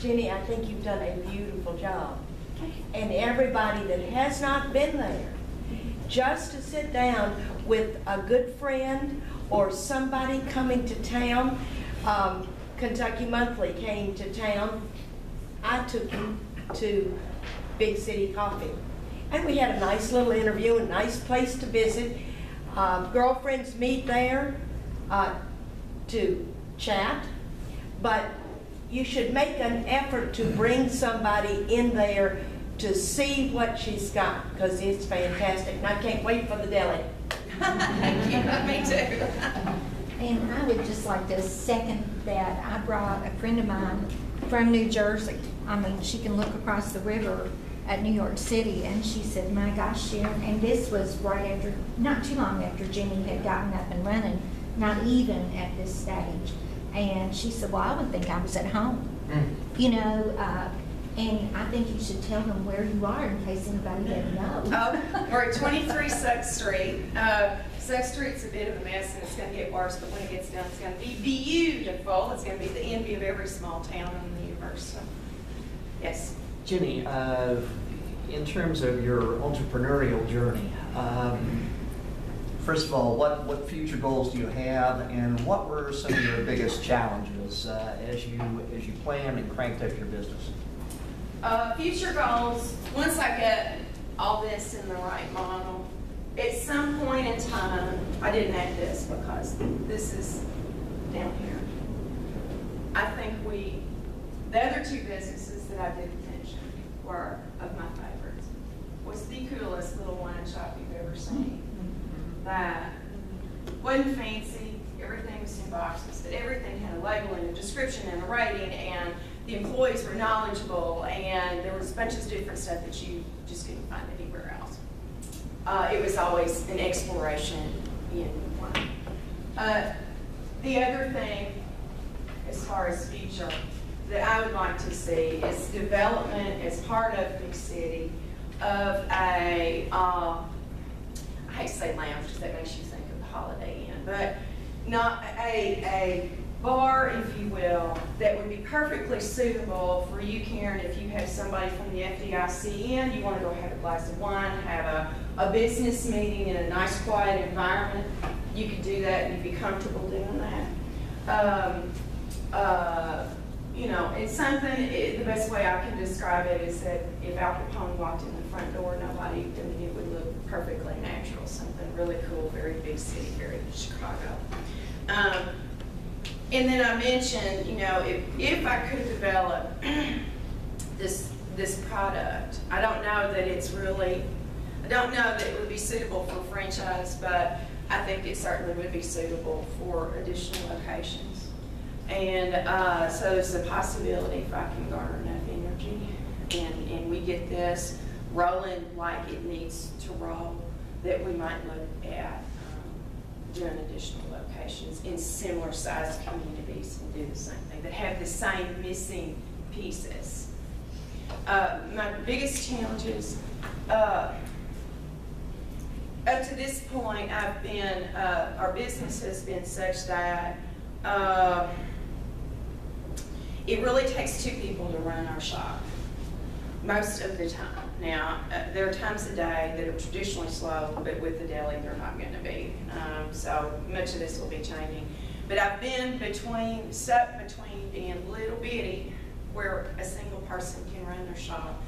Jenny, I think you've done a beautiful job. And everybody that has not been there, just to sit down with a good friend or somebody coming to town. Kentucky Monthly came to town. I took him to Big City Coffee. And we had a nice little interview, a nice place to visit. Girlfriends meet there to chat. But you should make an effort to bring somebody in there to see what she's got, because it's fantastic. And I can't wait for the deli. Thank you. Me too. And I would just like to second that. I brought a friend of mine from New Jersey. I mean, she can look across the river at New York City, and she said, my gosh, Sharon, and this was right after, not too long after Jimmy had gotten up and running, not even at this stage. And she said, well, I would think I was at home. You know, and I think you should tell them where you are in case anybody doesn't know. Oh, we're at 23 Suck Street. Suck Street's a bit of a mess, and it's going to get worse, but when it gets done, it's going to be beautiful. It's going to be the envy of every small town in the universe. So, yes. Jenny, in terms of your entrepreneurial journey, first of all, what future goals do you have, and what were some of your biggest challenges as you planned and cranked up your business? Future goals, once I get all this in the right model, at some point in time, I didn't add this because this is down here. I think the other two businesses that I didn't mention were of my favorites. Was the coolest little wine shop you've ever seen. That wasn't fancy, everything was in boxes, but everything had a label and a description and a rating, and the employees were knowledgeable, and there was a bunch of different stuff that you just couldn't find anywhere else. It was always an exploration in wine. The other thing, as far as future, that I would like to see is development as part of Big City of a, I hate to say lounge because that makes you think of the Holiday Inn, but not a bar, if you will, that would be perfectly suitable for you, Karen, if you have somebody from the FDIC in, you want to go have a glass of wine, have a business meeting in a nice, quiet environment, you could do that and you'd be comfortable doing that. You know, it's something, the best way I can describe it is that if Al Capone walked in the front door, nobody, I mean, it would look perfectly natural, something really cool, very Big City, very Chicago. And then I mentioned, you know, if I could develop this product, I don't know that it's really, I don't know that it would be suitable for franchise, but I think it certainly would be suitable for additional locations. And so there's a possibility if I can garner enough energy and we get this rolling like it needs to roll, that we might look at doing additional locations in similar sized communities and do the same thing, that have the same missing pieces. My biggest challenges, up to this point, I've been, our business has been such that it really takes two people to run our shop, most of the time. Now, there are times a day that are traditionally slow, but with the deli, they're not going to be. So much of this will be changing. But I've been stuck between being little bitty, where a single person can run their shop,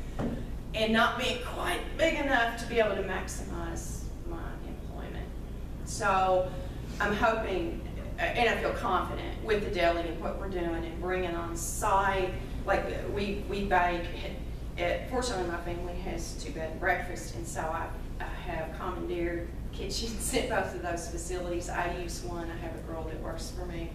and not being quite big enough to be able to maximize my employment. So I'm hoping, and I feel confident with the deli and what we're doing and bringing on site. Like we bake. Fortunately, my family has two bed and breakfast, and so I have commandeered kitchens at both of those facilities. I use one. I have a girl that works for me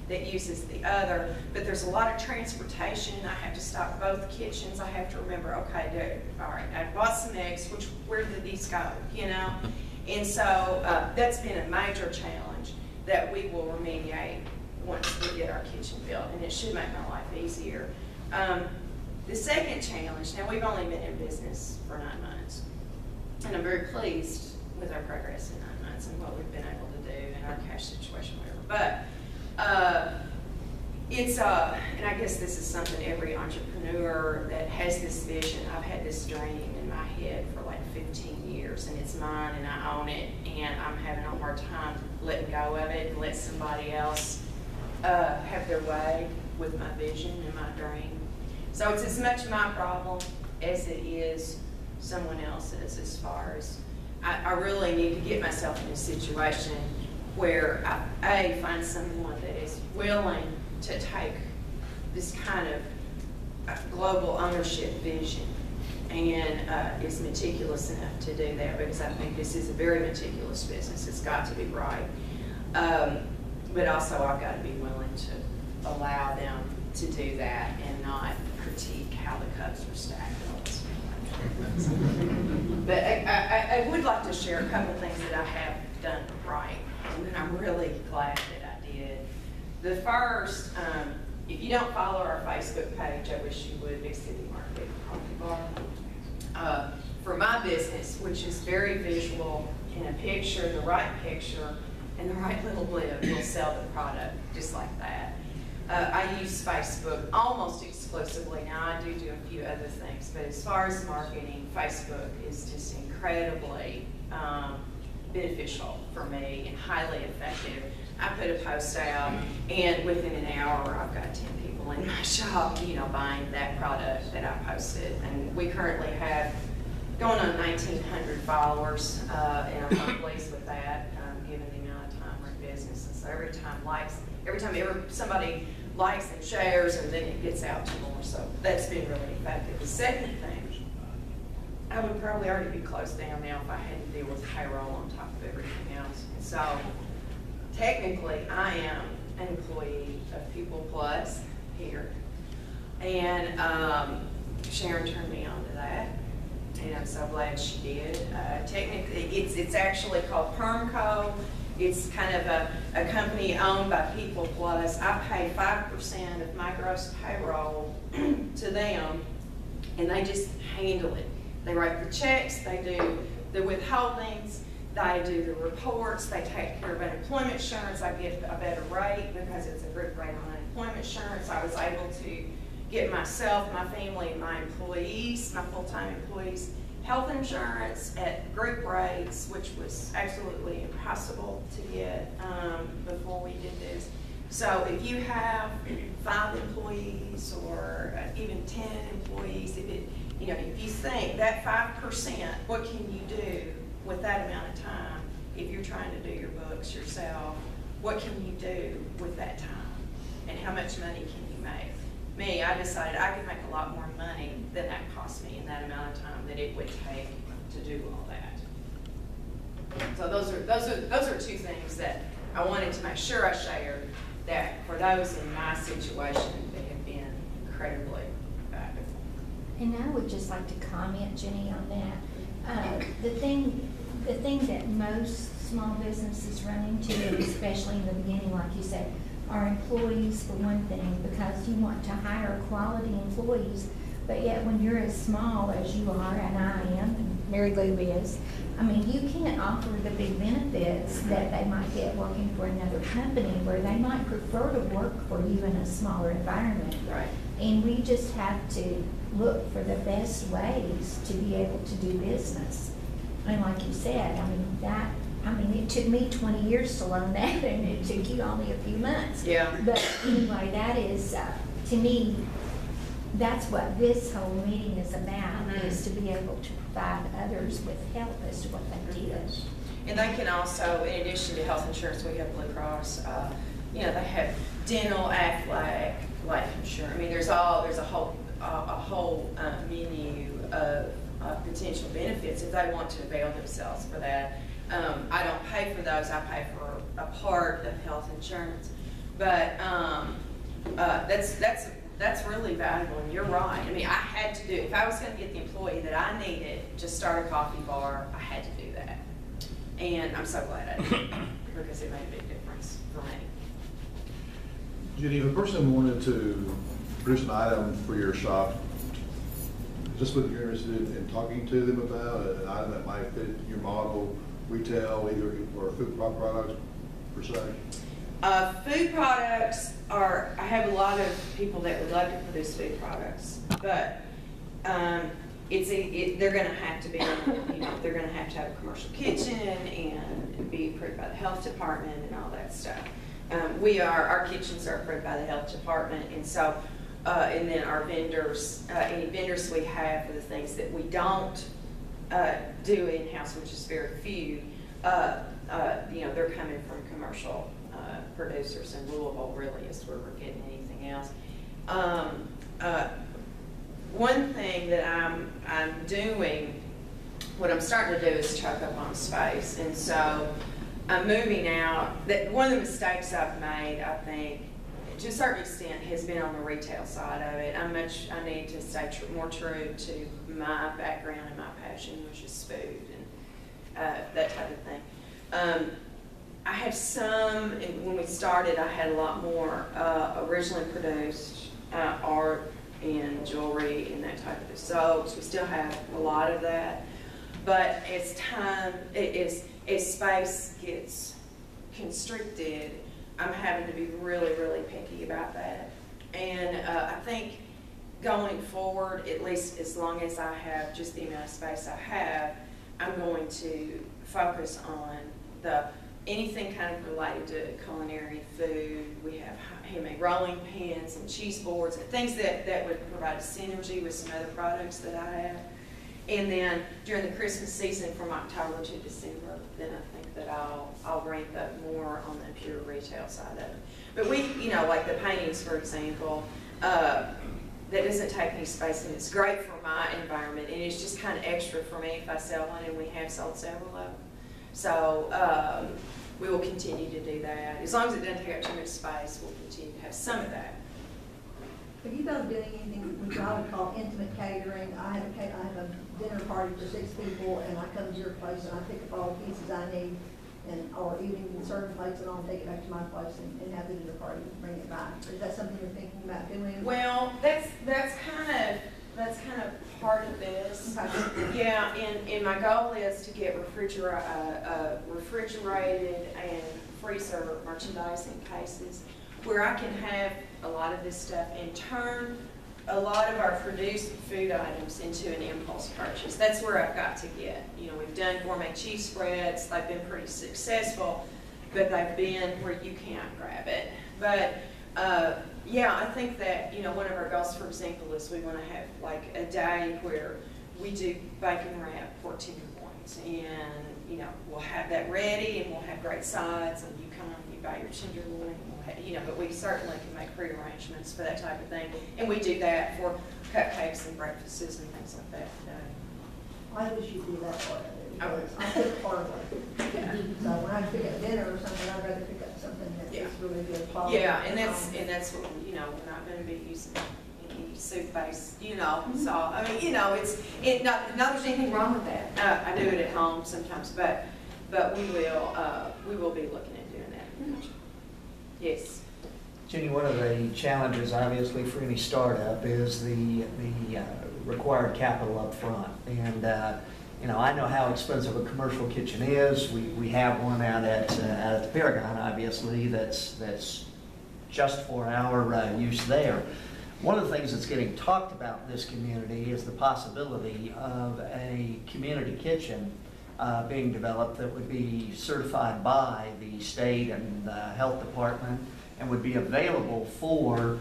that uses the other. But there's a lot of transportation. I have to stop both kitchens. I have to remember, okay, all right, I bought some eggs. Where did these go? You know, and so that's been a major challenge that we will remediate once we get our kitchen built, and it should make my life easier. The second challenge, now we've only been in business for 9 months, and I'm very pleased with our progress in 9 months and what we've been able to do and our cash situation, whatever. But It's, and I guess this is something every entrepreneur that has this vision, I've had this dream in my head for like 15 years, and it's mine, and I own it, and I'm having a hard time letting go of it and let somebody else have their way with my vision and my dream. So it's as much my problem as it is someone else's, as far as I really need to get myself in a situation where I find someone that is willing to take this kind of global ownership vision and is meticulous enough to do that, because I think this is a very meticulous business. It's got to be right. But also I've got to be willing to allow them to do that and not critique how the cups are stacked. But I would like to share a couple things that I have done right, and that I'm really glad that I did. The first, if you don't follow our Facebook page, I wish you would, Big City Market Coffee Bar. For my business, which is very visual, in a picture, the right picture, and the right little blip will sell the product just like that. I use Facebook almost exclusively. Now I do a few other things, but as far as marketing, Facebook is just incredibly beneficial for me and highly effective. I put a post out, and within an hour, I've got 10 people in my shop, buying that product that I posted. And we currently have going on 1,900 followers, and I'm not pleased with that, given the amount of time we're in business. And so every time somebody likes and shares, and then it gets out to more. So that's been really effective. The second thing, I would probably already be closed down now if I had to deal with payroll on top of everything else. And so technically, I am an employee of People Plus here, and Sharon turned me on to that, and I'm so glad she did. Technically, it's actually called Permco. It's kind of a company owned by People Plus. I pay 5% of my gross payroll to them, and they just handle it. They write the checks, they do the withholdings, they do the reports, they take care of unemployment insurance. I get a better rate because it's a group rate on unemployment insurance. I was able to get myself, my family, and my employees, my full-time employees, health insurance at group rates, which was absolutely impossible to get before we did this. So if you have 5 employees or even 10 employees, if you think that 5%, what can you do with that amount of time? If you're trying to do your books yourself, what can you do with that time? And how much money can you make? Me, I decided I could make a lot more money than that cost me in that amount of time that it would take to do all that. So those are 2 things that I wanted to make sure I shared, that for those in my situation, they have been incredibly valuable. And I would just like to comment, Jenny, on that. The thing that most small businesses run into, especially in the beginning, like you said, are employees, for one thing, because you want to hire quality employees, but yet when you're as small as you are, and I am, and Mary Lou is, you can't offer the big benefits that they might get working for another company, where they might prefer to work for you in a smaller environment. Right. And we just have to look for the best ways to be able to do business. And like you said, it took me 20 years to learn that, and it took you only a few months. Yeah. But anyway, that is, to me, that's what this whole meeting is about, is to be able to provide others with help as to what they did. And they can also, in addition to health insurance, we have Blue Cross. They have dental, Aflac, life insurance. There's a whole menu of potential benefits if they want to avail themselves for that. I don't pay for those. I pay for a part of health insurance, but that's really valuable. And you're right. I had to do it. If I was going to get the employee that I needed to start a coffee bar, I had to do that. And I'm so glad I did, because it made a big difference for me. Jenny, if a person wanted to produce an item for your shop, is this what you're interested in talking to them about, an item that might fit your model, retail, either or food products per se? Food products are, I have a lot of people that would love to produce food products, but they're going to have to be, they're going to have a commercial kitchen and be approved by the health department and all that stuff. Our kitchens are approved by the health department, and so, and then our vendors, any vendors we have for the things that we don't do in-house, which is very few, they're coming from commercial producers in Louisville, really, is where we're getting anything else. One thing that I'm doing, what I'm starting to do is choke up on space, and so I'm moving out. One of the mistakes I've made, I think, to a certain extent, has been on the retail side of it. I need to stay more true to my background and my passion, which is food and that type of thing. I have some, and when we started, I had a lot more originally produced art and jewelry and that type of soaps. We still have a lot of that, but as time, as space gets constricted, I'm having to be really, really picky about that. And I think going forward, at least as long as I have just the amount of space I have, I'm going to focus on anything kind of related to culinary food. We have handmade rolling pins and cheese boards and things that would provide a synergy with some other products that I have. And then during the Christmas season from October to December, then I think that I'll rank up more on the pure retail side of it. But we, like the paintings, for example, that doesn't take any space, and it's great for my environment, and it's just kind of extra for me if I sell one, and we have sold several of them. So we will continue to do that. As long as it doesn't take up too much space, we'll continue to have some of that. Have you guys doing anything which I would call intimate catering? I have a dinner party for 6 people, and I come to your place and I pick up all the pieces I need, or even certain plates, and I'll take it back to my place and have the dinner party and bring it back. Is that something you're thinking about doing? Well, that's kind of part of this. Okay. Yeah, and my goal is to get refrigerated and freezer merchandising cases where I can have a lot of this stuff and turn a lot of our produced food items into an impulse purchase. That's where I've got to get. We've done gourmet cheese spreads. They've been pretty successful, but they've been where you can't grab it. But yeah, I think that, one of our goals, for example, is we want to have like a day where we do bacon wrap pork tenderloins, and we'll have that ready, and we'll have great sides, and you come and you buy your tenderloin, and we'll have, but we certainly can make pre-arrangements for that type of thing, and we do that for cupcakes and breakfasts and things like that today. I wish you'd do that part of it. Okay. I pick part of it. Yeah. So when I pick up dinner or something, I'd rather pick up something that's really good quality. Yeah, and that's what, we're not going to be using any soup-based, so, I mean, not there's anything wrong with that. I do it at home sometimes, but we will be looking at doing that in the future. Yes. Jenny, one of the challenges, obviously, for any startup is the required capital up front. And I know how expensive a commercial kitchen is. We have one out at the Paragon, obviously, that's just for our use there. One of the things that's getting talked about in this community is the possibility of a community kitchen being developed that would be certified by the state and the health department and would be available for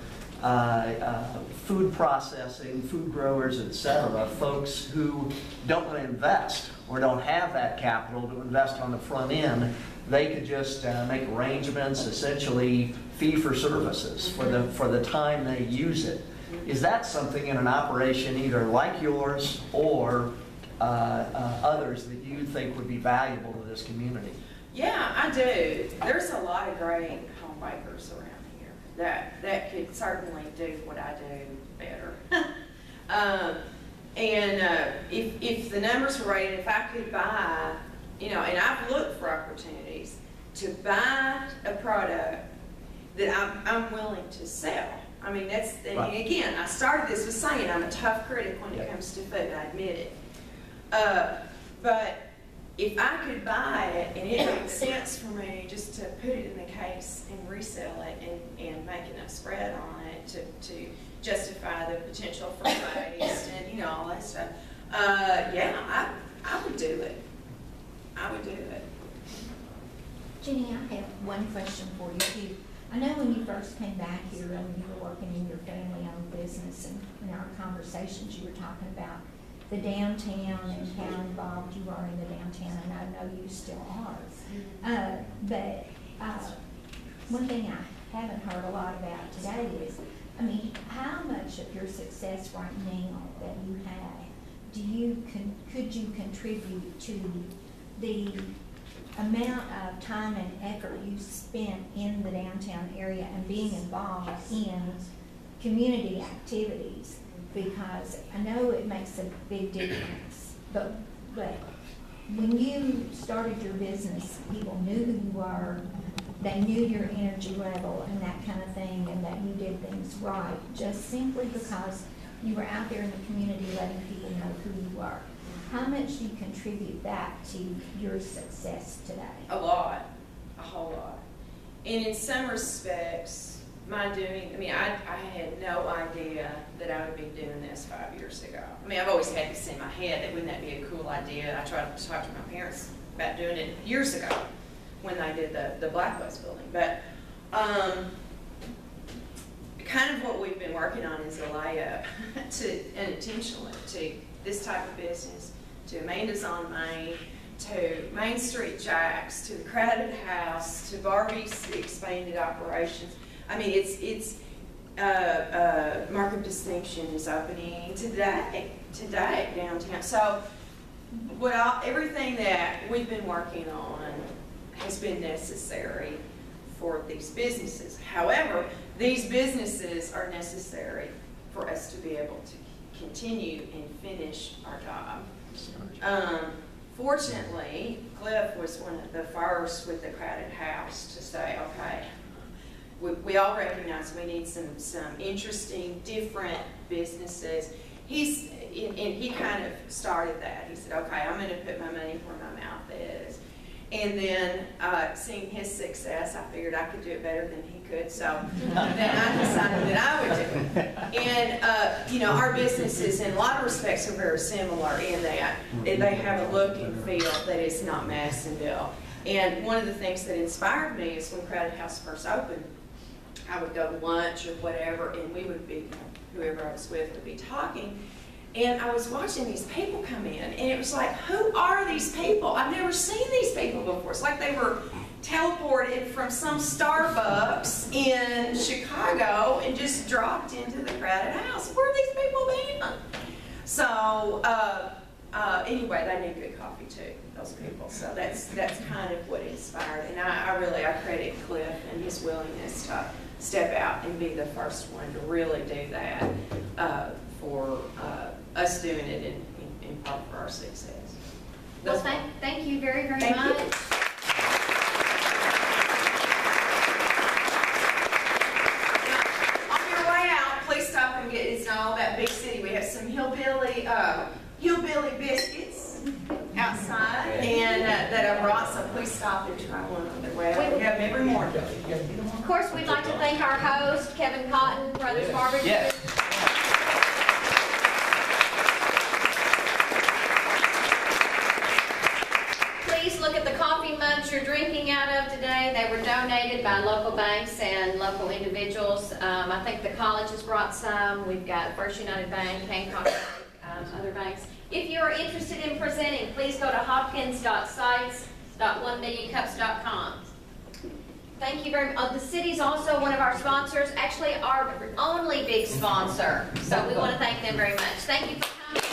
food processing, food growers, etc., folks who don't want to invest or don't have that capital to invest on the front end. They could just make arrangements, essentially fee for services for the time they use it. Is that something in an operation either like yours or others that you think would be valuable to this community? Yeah, I do. There's a lot of great home bakers around here that could certainly do what I do better. If the numbers were right, if I could buy, and I've looked for opportunities to buy a product that I'm willing to sell. I mean, that's, and again, I started this with saying I'm a tough critic when it comes to food, I admit it. But if I could buy it and it made sense for me just to put it in the case and resell it and make enough spread on it to justify the potential for waste and, you know, all that stuff, yeah, I would do it. I would do it. Jenny, I have one question for you too. I know when you first came back here and you were working in your family-owned business, and in our conversations you were talking about the downtown and how involved you are in the downtown, and I know you still are. But one thing I haven't heard a lot about today is, I mean, how much of your success right now that you have, could you contribute to the amount of time and effort you spent in the downtown area and being involved in community activities? Because I know it makes a big difference, but when you started your business, people knew who you were, they knew your energy level and that kind of thing, and that you did things right, just simply because you were out there in the community letting people know who you were. How much do you contribute that to your success today? A lot, a whole lot. And in some respects, I had no idea that I would be doing this 5 years ago. I mean, I've always had this in my head that wouldn't that be a cool idea. I tried to talk to my parents about doing it years ago when they did the Black West building. But kind of what we've been working on is a layup unintentionally to this type of business, to Amanda's on Main, to Main Street Jacks, to the Crowded House, to Barbie's expanded operations. I mean, it's Mark of Distinction is opening today downtown. So everything that we've been working on has been necessary for these businesses. However, these businesses are necessary for us to be able to continue and finish our job. Fortunately, Cliff was one of the first with the Crowded House to say, okay, we all recognize we need some interesting, different businesses. He kind of started that. He said, okay, I'm going to put my money where my mouth is. And then seeing his success, I figured I could do it better than he could. So then I decided that I would do it. And, you know, our businesses in a lot of respects are very similar in that they have a look and feel that is not Madisonville. And one of the things that inspired me is when Crowded House first opened, I would go to lunch or whatever, and we would be, whoever I was with would be talking. And I was watching these people come in, and it was like, who are these people? I've never seen these people before. It's like they were teleported from some Starbucks in Chicago and just dropped into the Crowded House. Where are these people been? So anyway, they need good coffee too, those people. So that's kind of what inspired. And I credit Cliff and his willingness to step out and be the first one to really do that for us doing it in part for our success. Well, thank you very, very much. You. On your way out, please stop and get, it's not all that big city. We have some hillbilly biscuits outside and that I brought, so please stop and try one on the way out. We have them every morning. Of course, we'd like to thank our host, Kevin Cotton, Brothers Barbecue. Yes. Please look at the coffee mugs you're drinking out of today. They were donated by local banks and local individuals. I think the college has brought some. We've got First United Bank, Hancock Bank, other banks. If you're interested in presenting, please go to hopkins.sites.1wcups.com. Thank you very much. The city's also one of our sponsors, actually our only big sponsor. So we want to thank them very much. Thank you for coming.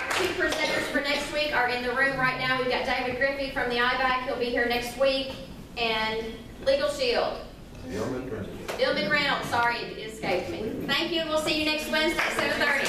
Our two presenters for next week are in the room right now. We've got David Griffey from the IBAC. He'll be here next week. And Legal Shield. Bill McReynolds. Sorry, it escaped me. Thank you, and we'll see you next Wednesday at 7:30.